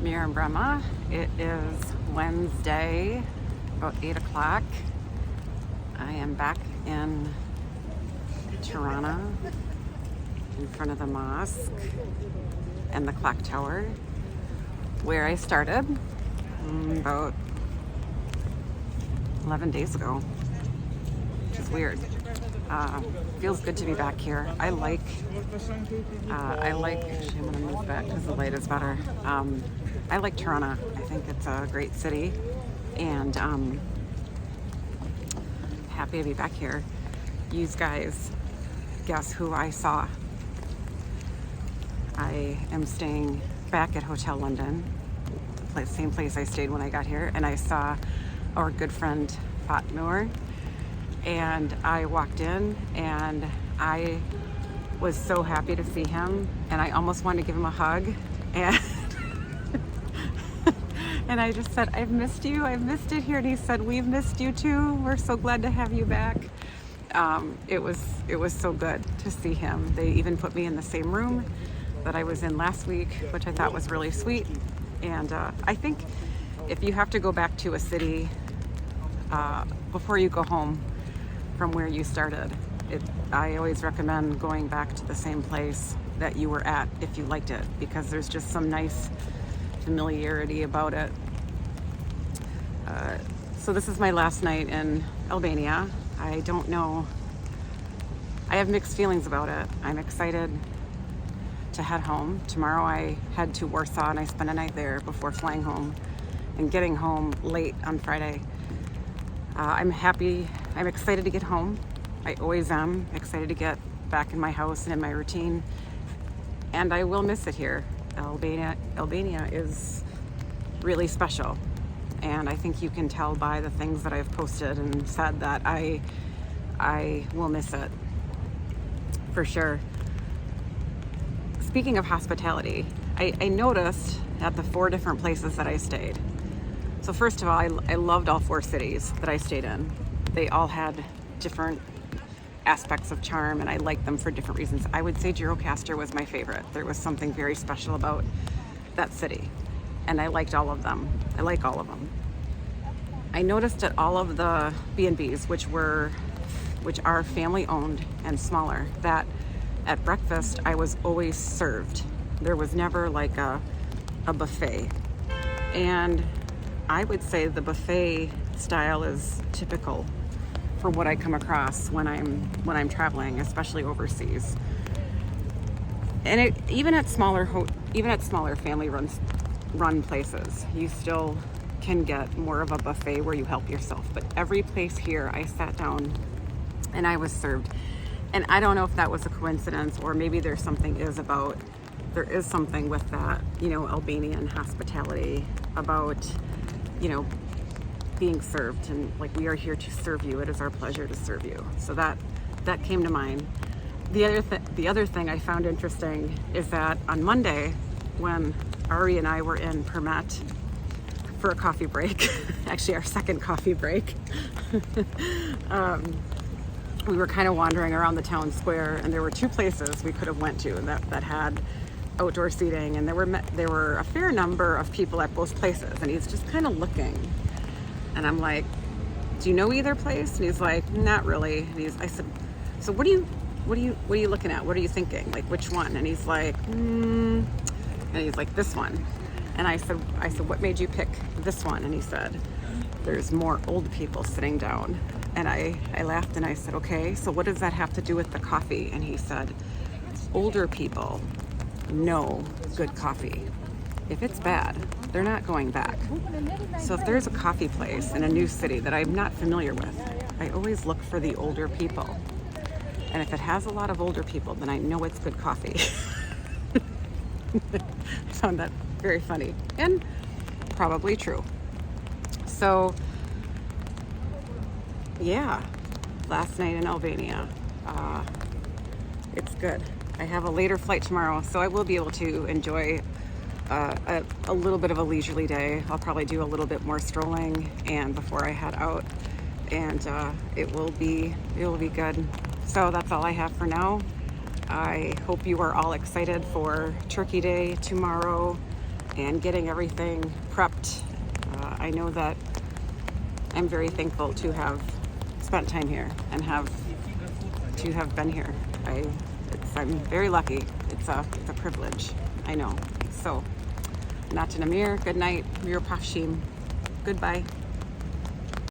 Mir and Brahma. It is Wednesday, about 8 o'clock. I am back in Tirana, in front of the mosque and the clock tower, where I started about 11 days ago, which is weird. Feels good to be back here. I like, actually I'm gonna move back because the light is better. I like Tirana. I think it's a great city, and happy to be back here. You guys, guess who I saw? I am staying back at Hotel London, the same place I stayed when I got here, and I saw our good friend Fatnoor. And I walked in and I was so happy to see him, and I almost wanted to give him a hug, and and I just said, I've missed you, I've missed it here. And he said, we've missed you too, we're so glad to have you back. It was so good to see him. They even put me in the same room that I was in last week, which I thought was really sweet. And I think if you have to go back to a city before you go home from where you started, I always recommend going back to the same place that you were at if you liked it, because there's just some nice familiarity about it. So this is my last night in Albania. I don't know, I have mixed feelings about it. I'm excited to head home. Tomorrow I head to Warsaw and I spend a night there before flying home and getting home late on Friday. I'm happy, I'm excited to get home. I always am excited to get back in my house and in my routine, and I will miss it here. Albania is really special, and I think you can tell by the things that I've posted and said that I will miss it for sure. Speaking of hospitality, I noticed at the 4 different places that I stayed. So first of all, I loved all 4 cities that I stayed in. They all had different aspects of charm, and I liked them for different reasons. I would say Gjirokastër was my favorite. There was something very special about that city, and I liked all of them. I like all of them. I noticed at all of the B&Bs, which are family owned and smaller, that at breakfast I was always served. There was never like a buffet. And I would say the buffet style is typical for what I come across when I'm traveling, especially overseas. And even at smaller family run places, you still can get more of a buffet where you help yourself. But every place here, I sat down and I was served. And I don't know if that was a coincidence, or maybe there is something with that, Albanian hospitality about, being served, and like, we are here to serve you. It is our pleasure to serve you. So that came to mind. The other thing I found interesting is that on Monday, when Ari and I were in Permet for a coffee break, actually our second coffee break, we were kind of wandering around the town square, and there were 2 places we could have went to that had outdoor seating, and there were a fair number of people at both places, and he's just kind of looking, and I'm like, do you know either place? And he's like, not really. And I said, so what are you looking at? What are you thinking? Like, which one? And he's like, and he's like, this one. And I said, what made you pick this one? And he said, there's more old people sitting down. And I laughed and I said, okay, so what does that have to do with the coffee? And he said, older people know good coffee. If it's bad, they're not going back. So if there's a coffee place in a new city that I'm not familiar with, I always look for the older people. And if it has a lot of older people, then I know it's good coffee. I found that very funny and probably true. So yeah, last night in Albania, it's good. I have a later flight tomorrow, so I will be able to enjoy a little bit of a leisurely day. I'll probably do a little bit more strolling and before I head out, and it will be good. So that's all I have for now. I hope you are all excited for Turkey Day tomorrow. and getting everything prepped. I know that I'm very thankful to have spent time here and to have been here. I'm very lucky. It's a privilege. I know. So, Natanamir, good night. Mir Pashim. Goodbye.